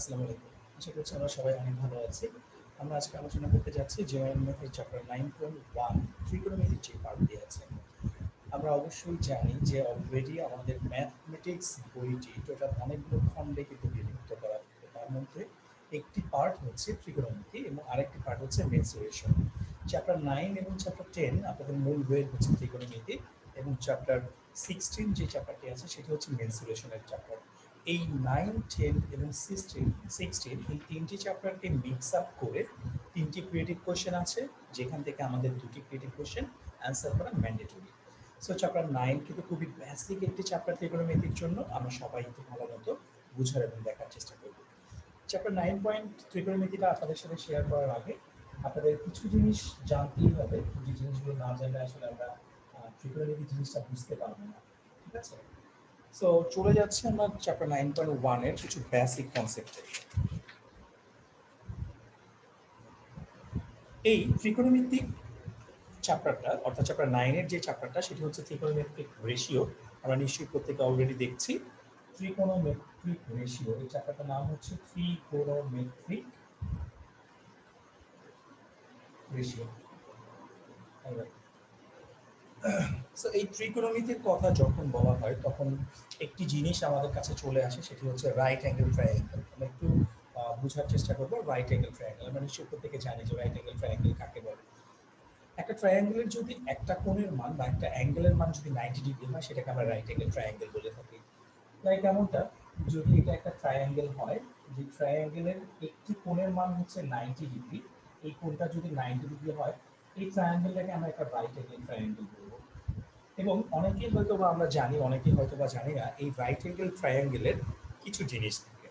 আসসালামু আলাইকুম। আশা করছি আমরা সবাই অনেক ভালো আছি। আমরা আজকে আলোচনা করতে যাচ্ছি জেনারেল ম্যাথের চ্যাপ্টার 9.1 ত্রিকোণমিতির যে পার্টটি আছে। আমরা অবশ্যই জানি যে অলরেডি আমাদের ম্যাথমেটিক্স বইটি টোটাল অনেকগুলো খণ্ডে কিন্তু বিভক্ত করা থাকে। তার মধ্যে একটি পার্ট হচ্ছে ত্রিকোণমিতি এবং আরেকটি পার্ট হচ্ছে মেনসুরেশন। চ্যাপ্টার 9 এবং চ্যাপ্টার 10 আপনাদের মূল বইয়ের হচ্ছে ত্রিকোণমিতি এবং চ্যাপ্টার 16 যে চ্যাপ্টারটি আছে সেটি হচ্ছে মেনসুরেশনের চ্যাপ্টার। এই 9, 10 এবং 16 এই তিনটি চ্যাপ্টারকে মিক্স আপ করে তিনটি ক্রিয়েটিভ কোয়েশ্চেন আছে, যেখান থেকে আমাদের দুটি ক্রিয়েটিভ কোয়েশ্চেন অ্যান্সার করা ম্যান্ডেটরি। সো চ্যাপ্টার 9 কিন্তু খুবই বেসিক একটি চ্যাপ্টার ত্রিকোণমিতির জন্য। আমরা সবাই একটু ভালো মতো বুঝার এবং দেখার চেষ্টা করব। চ্যাপ্টার 9 পয়েন্ট ত্রিকোণমিতিটা আপনাদের সাথে শেয়ার করার আগে আপনাদের কিছু জিনিস জানতেই হবে, যে জিনিসগুলো না জানলে আসলে আমরা ত্রিকোণমিতি জিনিসটা বুঝতে পারবো না। ঠিক আছে? সো চলে যাচ্ছে আমরা চ্যাপ্টার 9.1 এর কিছু বেসিক কনসেপ্টে। এই ত্রিকোণমিতিক চ্যাপ্টারটা অর্থাৎ চ্যাপ্টার 9 এর যে চ্যাপ্টারটা সেটি হচ্ছে ত্রিকোণমিতিক রেশিও। আমরা নিশ্চয়ই প্রত্যেকে অলরেডি দেখছি ত্রিকোণমিতিক রেশিও। এই চ্যাপ্টারটার নাম হচ্ছে ত্রিকোণমিতিক রেশিও। সো এই ত্রিকোণমিতির কথা যখন বলা হয় তখন একটি জিনিস আমাদের কাছে চলে আসে, সেটি হচ্ছে রাইট অ্যাঙ্গেল ট্রায়াঙ্গেল। আমরা একটু বোঝার চেষ্টা করবো রাইট অ্যাঙ্গেল ট্রায়াঙ্গেল। আমরা নিশ্চয়ই প্রত্যেকে জানি যে রাইট অ্যাঙ্গেল ট্রায়াঙ্গেল কাকে বলে। একটা ট্রায়াঙ্গেলের যদি একটা কোণের মান বা একটা অ্যাঙ্গেলের মান যদি 90 ডিগ্রি হয় সেটাকে আমরা রাইট অ্যাঙ্গেল ট্রায়াঙ্গেল বলে থাকি। লাইক এমনটা, যদি এটা একটা ট্রায়াঙ্গেল হয়, যে ট্রায়াঙ্গেলের একটি কোণের মান হচ্ছে 90 ডিগ্রি, এই কোণটা যদি 90 ডিগ্রি হয়, এই ট্রায়াঙ্গেলটাকে আমরা একটা রাইট অ্যাঙ্গেল ট্রায়াঙ্গেল বলবো। এবং অনেকেই হয়তো বা আমরা জানি, অনেকেই হয়তো বা জানি না এই রাইট অ্যাঙ্গেল ট্রায়াঙ্গেলের কিছু জিনিস থাকে।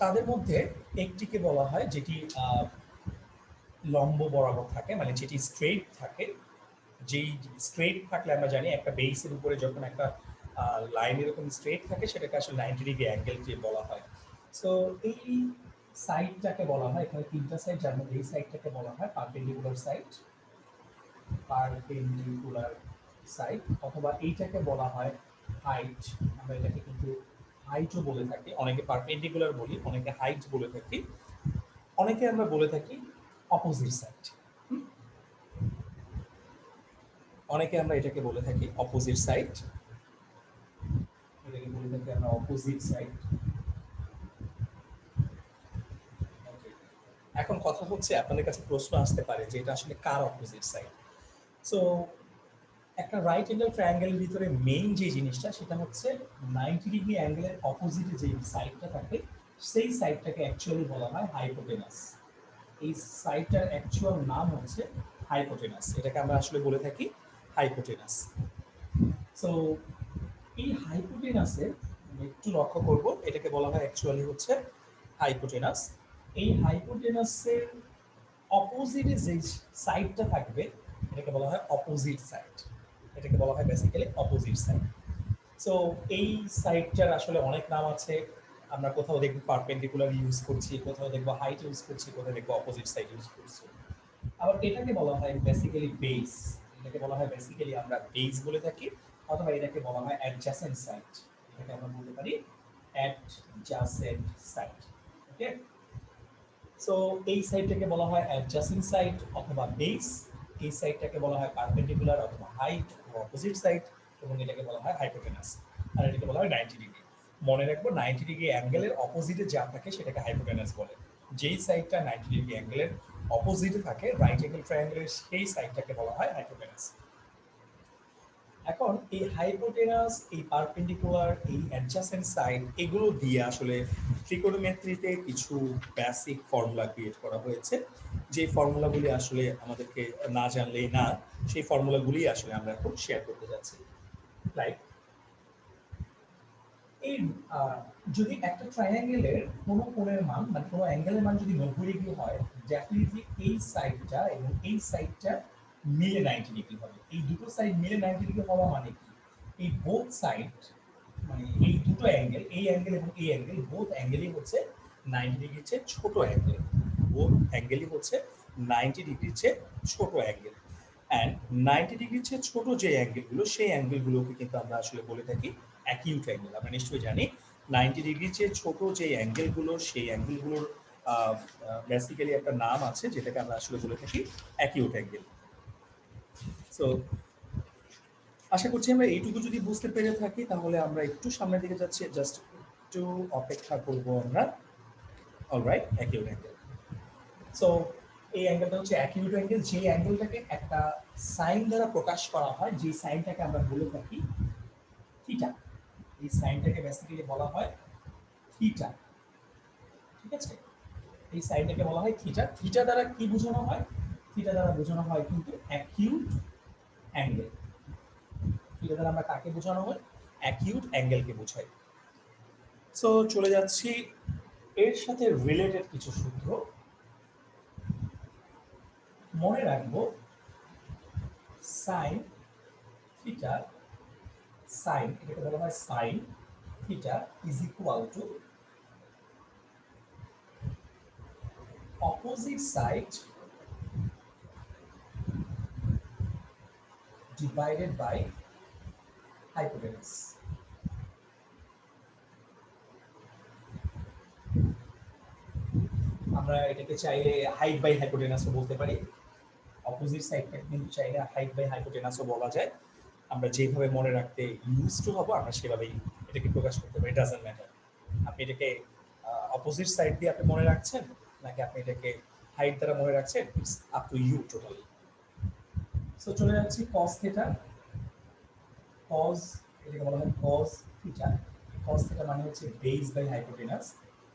তাদের মধ্যে একটিকে বলা হয় যেটি লম্ব বরাবর থাকে, মানে যেটি স্ট্রেট থাকে। যেই স্ট্রেট থাকলে আমরা জানি একটা বেসের উপরে যখন একটা লাইন এরকম স্ট্রেট থাকে সেটাকে আসলে 90 ডিগ্রি অ্যাঙ্গেল দিয়ে বলা হয়। সো এই সাইডটাকে বলা হয়, এখানে তিনটা সাইড, যার মধ্যে এই সাইডটাকে বলা হয় পারপেন্ডিকুলার সাইড, পারপেন্ডিকুলার সাইড, অথবা এইটাকে বলা হয় হাইট। আমরা এটাকে কিন্তু হাইটও বলে থাকি, অনেকে পারপেন্ডিকুলার বলি, অনেকে হাইট বলে থাকি, অনেকে আমরা বলে থাকি অপোজিট সাইড। অনেকে আমরা এটাকে বলে থাকি অপোজিট সাইড, এটাকে বলে থাকি আমরা অপোজিট সাইড। এখন কথা হচ্ছে, আপনাদের কাছে প্রশ্ন আসতে পারে যে এটা আসলে কার অপোজিট সাইড। সো একটা রাইট অ্যাঙ্গেল ট্রায়াঙ্গেলের ভিতরে মেইন যে জিনিসটা সেটা হচ্ছে 90 ডিগ্রি অ্যাঙ্গেলের অপোজিটে যে সাইডটা থাকে সেই সাইডটাকে অ্যাকচুয়ালি বলা হয় হাইপোটেনাস। এই সাইডটার অ্যাকচুয়াল নাম হচ্ছে হাইপোটেনাস, এটাকে আমরা আসলে বলে থাকি হাইপোটেনাস। সো এই হাইপোটেনাসের একটু লক্ষ্য করব, এটাকে বলা হয় অ্যাকচুয়ালি হচ্ছে হাইপোটেনাস। এই হাইপোটেনাসের অপোজিটে যে সাইডটা থাকবে এটাকে বলা হয় অপোজিট সাইড, এটাকে বলা হয় বেসিক্যালি অপোজিট সাইড। সো এই সাইডটার আসলে অনেক নাম আছে। আমরা কোথাও দেখবো পারপেন্ডিকুলার ইউজ করছি, কোথাও দেখবো হাইট ইউজ করছি, কোথাও দেখবো অপোজিট সাইড ইউজ করছি। আবার এটাকে বলা হয় বেসিক্যালি বেস, এটাকে বলা হয় বেসিক্যালি আমরা বেস বলে থাকি, অথবা এটাকে বলা হয় অ্যাডজাসেন্ট সাইড, এটাকে আমরা বলতে পারি অ্যাডজাসেন্ট সাইড। ওকে, সো এই সাইডটাকে বলা হয় অ্যাডজাসেন্ট সাইড অথবা বেস, এই সাইডটাকে বলা হয় পারপেন্ডিকুলার অথবা হাইট অথবা অপোজিট সাইড, এবং এটাকে বলা হয় হাইপোটেনাস, আর এটাকে বলা হয় 90 ডিগ্রি। মনে রাখবো 90 ডিগ্রি অ্যাঙ্গেলের অপোজিটে যা থাকে সেটাকে হাইপোটেনাস বলে। যেই সাইডটা 90 ডিগ্রি অ্যাঙ্গেলের অপোজিটে থাকে রাইট অ্যাঙ্গেল ট্রায়াঙ্গেলের, সেই সাইডটাকে বলা হয় হাইপোটেনাস। এখন এই হাইপোটেনাস, এই পারপেন্ডিকুলার, এই অ্যাডজাসেন্ট সাইড, এগুলো দিয়ে আসলে ট্রিগোনোমেট্রিতে কিছু বেসিক ফর্মুলা ক্রিয়েট করা হয়েছে। যে ফর্মুলাগুলি আসলে আমাদেরকে না জানলেই না, সেই ফর্মুলাগুলি আসলে আমরা এখন শেয়ার করতে যাচ্ছি। লাইক এই যদি একটা ট্রায়াঙ্গেলের কোনো কোণের মান, মানে কোনো অ্যাঙ্গেলের মান যদি 90 ডিগ্রি হয়, ডেফিনেটলি এই সাইডটা এবং এই সাইডটা মিলে 90 ডিগ্রি হবে। এই দুটো সাইড মিলে 90 ডিগ্রি হওয়া মানে কি, এই বোথ সাইড, মানে এই দুটো অ্যাঙ্গেল, এই অ্যাঙ্গেল এবং এই অ্যাঙ্গেল, বোথ অ্যাঙ্গেলই হচ্ছে 90 ডিগ্রির চেয়ে ছোট অ্যাঙ্গেল। বোথ অ্যাঙ্গেলই হচ্ছে 90 ডিগ্রির চেয়ে ছোট অ্যাঙ্গেল। অ্যান্ড 90 ডিগ্রির চেয়ে ছোট যে অ্যাঙ্গেলগুলো, সেই অ্যাঙ্গেলগুলোকে কিন্তু আমরা আসলে বলে থাকি অ্যাকিউট অ্যাঙ্গেল। আমরা নিশ্চয়ই জানি 90 ডিগ্রি চেয়ে ছোট যে অ্যাঙ্গেলগুলো, সেই অ্যাঙ্গেলগুলোর বেসিক্যালি একটা নাম আছে যেটাকে আমরা আসলে বলে থাকি অ্যাকিউট অ্যাঙ্গেল। সো আশা করছি আমরা এইটুকু যদি বুঝতে পেরে থাকি তাহলে আমরা একটু সামনের দিকে যাচ্ছি, জাস্ট একটু অপেক্ষা করবো আমরা। Alright, acute angle. সো এই অ্যাঙ্গেলটা হচ্ছে অ্যাকিউট অ্যাঙ্গেল, যে অ্যাঙ্গেলটাকে একটা সাইন দ্বারা প্রকাশ করা হয়, যে সাইনটাকে আমরা বলে থাকি থিটা। এই সাইনটাকে বেসিক্যালি বলা হয় থিটা, ঠিক আছে? এই সাইনটাকে বলা হয় থিটা। থিটা দ্বারা কি বোঝানো হয়? থিটা দ্বারা বোঝানো হয় কিন্তু অ্যাকিউট অ্যাঙ্গেল। থিটা দ্বারা আমরা কাকে বোঝানো হয়? অ্যাকিউট অ্যাঙ্গেলকে বোঝাই। সো চলে যাচ্ছি এর সাথে রিলেটেড কিছু সূত্র। মনে রাখবো সাইন থিটা, সাইন এটাকে বলা হয় sine theta is equal to opposite side divided by hypotenuse. আমরা এটাকে চাইলে হাইট বাই হাইপোটেনাসও বলতে পারি। অপোজিট সাইডটাকে কিন্তু চাইলে হাইট বাই হাইপোটেনাসও বলা যায়। আমরা যেভাবে মনে রাখতে ইউজ টু হবো আমরা সেভাবেই এটাকে প্রকাশ করতে পারি, ডাজন্ট ম্যাটার। আপনি এটাকে অপোজিট সাইড দিয়ে আপনি মনে রাখছেন নাকি আপনি এটাকে হাইট দ্বারা মনে রাখছেন, it's up to you totally. So চলে যাচ্ছি cos থিটা। cos এটাকে বলা হয় cos থিটা। cos থিটা মানে হচ্ছে বেস বাই হাইপোটেনাস।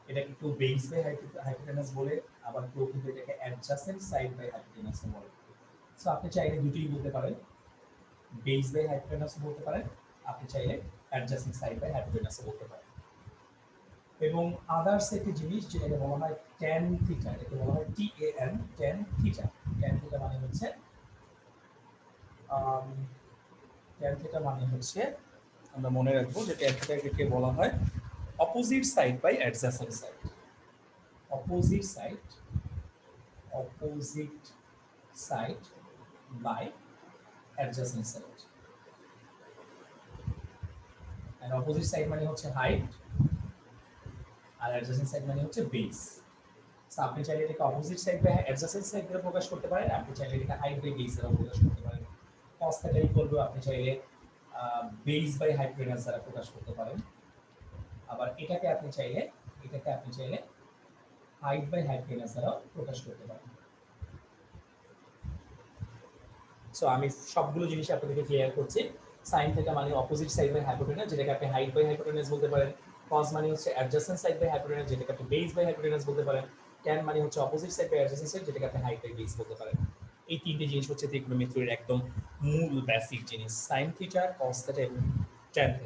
এটা কিন্তু বেস বাই হাইপোটেনাস বলে, আবার কেউ কিন্তু এটাকে অ্যাডজাসেন্ট সাইড বাই হাইপোটেনাস বলে। সো আপনি চাইলে দুটোই বলতে পারেন, বেস বাই হাইপোটেনাস বলতে পারেন, আপনি চাইলে অ্যাডজাসেন্ট সাইড বাই হাইপোটেনাস বলতে পারেন। এবং আদার্স একটি জিনিস যেটাকে বলা হয় tan থিটা, এটাকে বলা হয় TAN, tan theta. tan theta মানে হচ্ছে tan থিটা মানে হচ্ছে আমরা মনে রাখবো যে tan থিটাকে বলা হয় opposite side by adjacent side. Opposite side, opposite side by adjacent side. আর অপোজিট সাইড মানে হচ্ছে হাইট, আর অ্যাডজাসেন্ট সাইড মানে হচ্ছে বেস। সো আপনি চাইলে এটাকে opposite side by adjacent side দ্বারা প্রকাশ করতে পারেন, আপনি চাইলে এটাকে হাইট বাই বেস দ্বারা প্রকাশ করতে পারেন। cos θ ইকুয়াল টু আপনি চাইলে বেস বাই হাইপোটেনাস দ্বারা প্রকাশ করতে পারেন। আবার এটাকে আপনি চাইলে হাইট বাই হাইপোটেনাস দ্বারা প্রকাশ করতে পারেন। সো আমি সবগুলো জিনিস আপনাদেরকে ক্লিয়ার করছি। sin θ মানে অপোজিট সাইড বাই হাইপোটেনাস, যেটাকে আপনি হাইট বাই হাইপোটেনাস বলতে পারেন। cos মানে হচ্ছে অ্যাডজাসেন্ট সাইড বাই হাইপোটেনাস, যেটাকে আপনি বেস বাই হাইপোটেনাস বলতে পারেন। tan মানে হচ্ছে opposite side by adjacent side, যেটাকে আপনি হাইট বাই বেস বলতে পারেন। এই তিনটে জিনিস হচ্ছে ত্রিকোণমিতির একদম মূল বেসিক জিনিস, sin θ, cos θ এবং tan θ।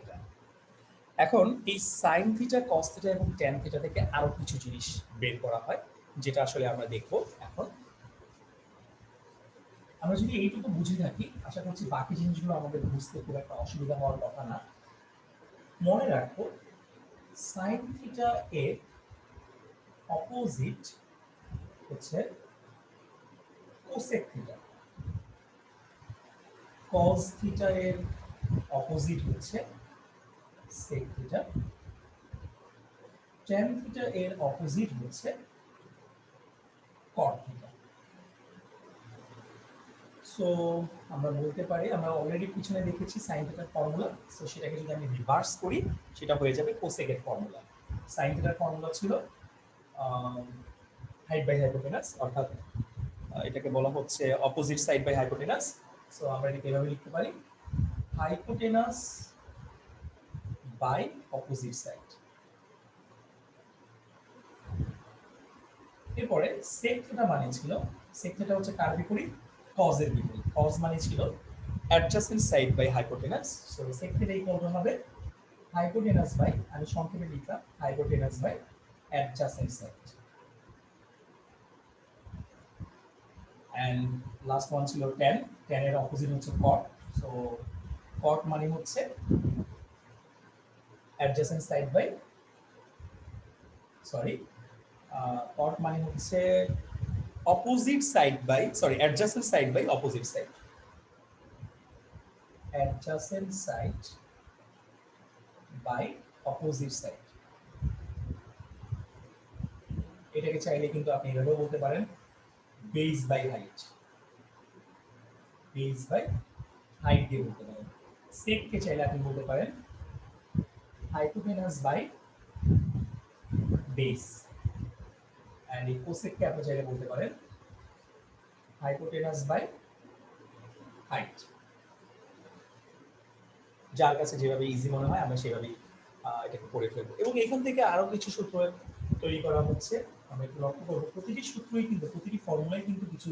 এখন এই sin θ, cos θ এবং tan θ থেকে আরো কিছু জিনিস বের করা হয়, যেটা আসলে আমরা দেখব এখন। আমরা যদি এইটুকু বুঝে থাকি, আশা করছি বাকি জিনিসগুলো আমাদের বুঝতে খুব একটা অসুবিধা হওয়ার কথা না। মনে রাখবো sin θ এর অপোজিট হচ্ছে cosec θ, cos θ এর অপোজিট হচ্ছে sec θ, tan θ এর অপোজিট হচ্ছে cot θ। সো আমরা বলতে পারি, আমরা অলরেডি পিছনে দেখেছি sin θ এর ফর্মুলা। সো সেটাকে যদি আমি রিভার্স করি সেটা হয়ে যাবে cosec এর ফর্মুলা। sin θ এর ফর্মুলা ছিল হাইট বাই হাইপোটেনাস, অর্থাৎ এটাকে বলা হচ্ছে opposite side by hypotenuse. So আমরা এটাকে এভাবে লিখতে পারি, হাইপোটেনাস বাই অপোজিট সাইড। এরপরে sec θ মানে ছিল, sec θ হচ্ছে কার বিপরীত? cos এর বিপরীত। cos মানে ছিল adjacent side by hypotenuse. So sec θ equal to হবে হাইপোটেনাস বাই, আমি সংক্ষেপে লিখলাম hypotenuse by adjacent side. And last one ছিল tan, tan এর অপোজিট হচ্ছে cot। সো cot মানে হচ্ছে adjacent side by, sorry, cot মানে হচ্ছে opposite side by, sorry, adjacent side by opposite side. Adjacent side by opposite side. এটাকে চাইলে কিন্তু আপনি এভাবেও বলতে পারেন base by height, base by height দিয়ে বলতে পারেন। সেককে চাইলে আপনি বলতে পারেন হাইপোটেনাস বাই বেস, এন্ড এই কোসেককে আপনি চাইলে বলতে পারেন হাইপোটেনাস বাই হাইট। যার কাছে যেভাবে ইজি মনে হয় আমরা সেভাবেই এটাকে করে ফেলবো। এবং এখান থেকে আরো কিছু সূত্র তৈরি করা হচ্ছে, আমরা একটু লক্ষ্য করবো প্রতিটি সূত্রই কিন্তু, প্রতিটি ফর্মুলাই কিন্তু কিছু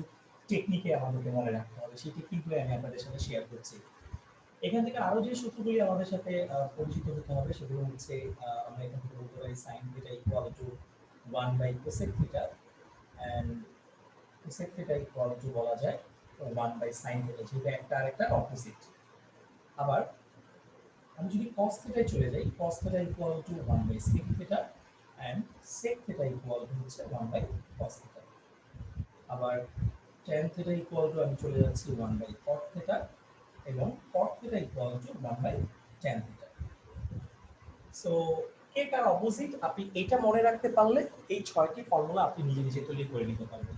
টেকনিকে আমাদেরকে মনে রাখতে হবে, সেই টেকনিকগুলো আমি আপনাদের সাথে শেয়ার করছি। এখান থেকে আরো যে সূত্রগুলি আমাদের সাথে পরিচিত হতে হবে সেগুলো হচ্ছে আমরা এখান থেকে বলতে পারি sine theta equal to 1 by cosec theta, and cosec theta equal to বলা যায় 1 বাই সাইন থিটা, যেটা একটা আরেকটা অপোজিট। আবার আমি যদি cos থিটায় চলে যাই, cos theta equal to 1 by sec theta, and sec theta equal to হচ্ছে 1 বাই cos থিটা। আবার tan থিটা ইকুয়াল টু আমি চলে যাচ্ছি 1 বাই cot থিটা, এবং cot theta equal to 1 by tan theta. So কে কার অপোজিট আপনি এটা মনে রাখতে পারলে এই 6টি ফর্মুলা আপনি নিজে নিজে তৈরি করে নিতে পারবেন।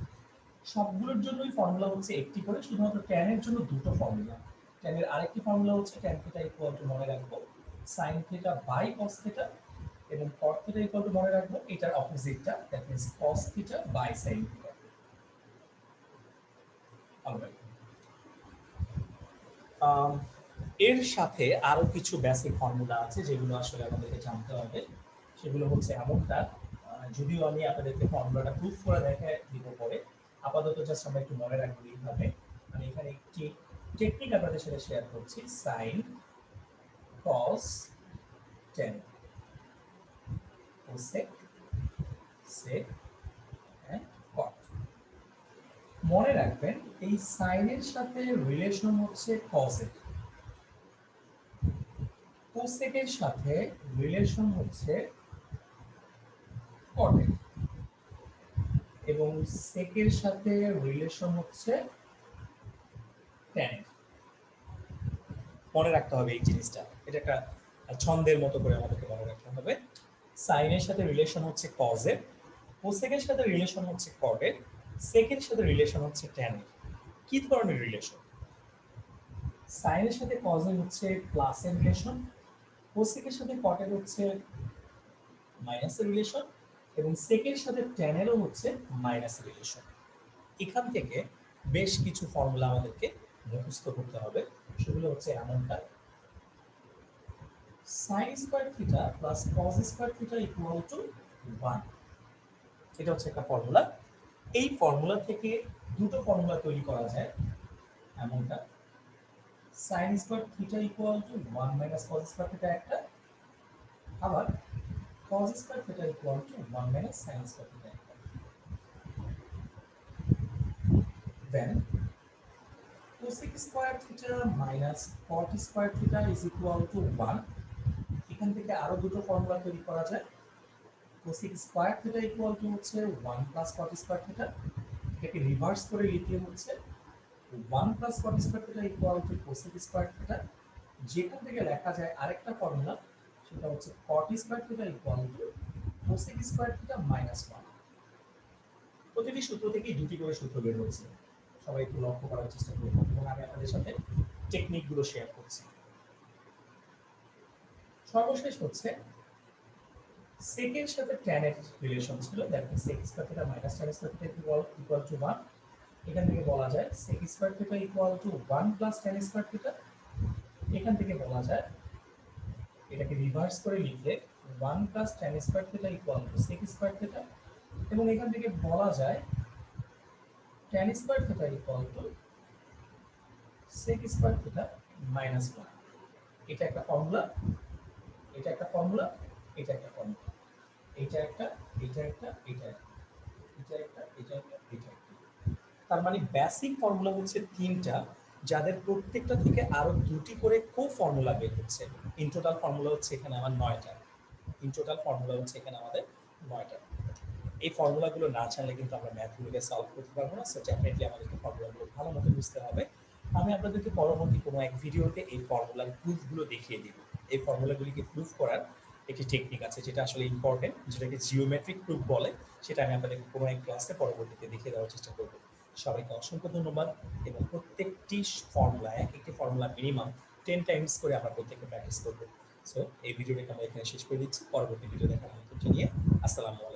সবগুলোর জন্যই ফর্মুলা হচ্ছে একটি করে, শুধুমাত্র tan এর জন্য দুটো ফর্মুলা। tan এর আরেকটি ফর্মুলা হচ্ছে tan থিটা ইকুয়াল টু মনে রাখবো sin theta by cos theta, এবং cot থিটা ইকুয়াল টু মনে রাখবো এটার অপোজিটটা, that means cos theta by sin theta. Alright, এর সাথে আরো কিছু বেসিক ফর্মুলা আছে যেগুলো আসলে আমাদেরকে জানতে হবে। সেগুলো হচ্ছে এমনটা, যদিও আমি আপনাদেরকে ফর্মুলাটা প্রুফ করে দেখায় দিব পরে, আপাতত জাস্ট আমরা একটু মনে রাখবো এইভাবে। আমি এখানে একটি টেকনিক আপনাদের সাথে শেয়ার করছি, sine cos tan cosec sec and cot. মনে রাখবেন এই সাইনের সাথে রিলেশন হচ্ছে কসের, কোসেকের সাথে রিলেশন হচ্ছে কটের, এবং সেকের সাথে রিলেশন হচ্ছে ট্যানের। মনে রাখতে হবে এই জিনিসটা, এটা একটা ছন্দের মতো করে আমাদেরকে মনে রাখতে হবে। সাইনের সাথে রিলেশন হচ্ছে কজের, কোসেকের সাথে রিলেশন হচ্ছে কটের, সেকের সাথে রিলেশন হচ্ছে ট্যানের। কি ধরনের রিলেশন? সাইনের সাথে কজের হচ্ছে প্লাসের রিলেশন, কোসেকের সাথে কটের হচ্ছে মাইনাসের রিলেশন, এবং সেকের সাথে ট্যানেরও হচ্ছে মাইনাসের রিলেশন। এখান থেকে বেশ কিছু ফর্মুলা আমাদেরকে মুখস্থ করতে হবে, সেগুলো হচ্ছে এমনটা, sin square theta plus cos square theta equal to 1। এটা হচ্ছে একটা ফর্মুলা। এই ফর্মুলা থেকে দুটো ফর্মুলা তৈরি করা যায়, এমনটা, sin square theta equal to 1 minus cos square theta একটা, আবার cos square theta equal to 1 minus sin square theta একটা। দেন cosec square theta minus cot square theta is equal to 1। এখান থেকে আরো দুটো ফর্মুলা তৈরি করা যায়, cosec square theta equal to হচ্ছে 1 প্লাস cot স্কয়ার থিটা, এটাকে রিভার্স করে লিখলে হচ্ছে 1 plus cot square theta equal two cosec square theta. যেখান থেকে লেখা যায় আরেকটা ফর্মুলা, সেটা হচ্ছে cot square theta equal two cosec square theta minus 1। প্রতিটি সূত্র থেকেই দুটি করে সূত্র বের হচ্ছে, সবাই একটু লক্ষ্য করার চেষ্টা করুন, এবং আমি আপনাদের সাথে টেকনিকগুলো শেয়ার করছি। সর্বশেষ হচ্ছে সেকের সাথে ট্যানের রিলেশন ছিল, that means sec square theta minus tan square theta equal to 1। এখান থেকে বলা যায় sec square theta equal to 1 plus tan square theta. এখান থেকে বলা যায় এটাকে রিভার্স করে লিখলে 1 plus tan square theta equal two sec square theta, এবং এখান থেকে বলা যায় tan square theta equal two sec square theta minus 1। এটা একটা ফর্মুলা, এটা একটা ফর্মুলা, এটা একটা ফর্মুলা, এটা একটা, এটা একটা, এটা একটা, এটা একটা, এটা একটা, এটা একটা। তার মানে বেসিক ফর্মুলা হচ্ছে তিনটা, যাদের প্রত্যেকটা থেকে আরো দুটি করে কো ফর্মুলা বের হচ্ছে। ইন টোটাল ফর্মুলা হচ্ছে এখানে আমার 9টা। ইন টোটাল ফর্মুলা হচ্ছে এখানে আমাদের 9টা। এই ফর্মুলাগুলো না জানলে কিন্তু আমরা ম্যাথগুলোকে সলভ করতে পারবো না, সো ডেফিনেটলি আমাদেরকে ফর্মুলাগুলো ভালো মতো বুঝতে হবে। আমি আপনাদেরকে পরবর্তী কোনো এক ভিডিওতে এই ফর্মুলার প্রুফগুলো দেখিয়ে দিব। এই ফর্মুলাগুলিকে প্রুফ করার একটি টেকনিক আছে যেটা আসলে ইম্পর্টেন্ট, যেটাকে জিওমেট্রিক প্রুফ বলে। সেটা আমি আপনাদেরকে কোনো এক ক্লাসে পরবর্তীতে দেখিয়ে দেওয়ার চেষ্টা করব। সবাইকে অসংখ্য ধন্যবাদ, এবং প্রত্যেকটি ফর্মুলা, একটি ফর্মুলা মিনিমাম 10 টাইমস করে আমরা প্রত্যেকে প্র্যাকটিস করব। সো এই ভিডিওটাকে আমরা এখানে শেষ করে দিচ্ছি। পরবর্তী ভিডিও দেখার আমন্ত্রণ জানিয়ে আসসালামু আলাইকুম।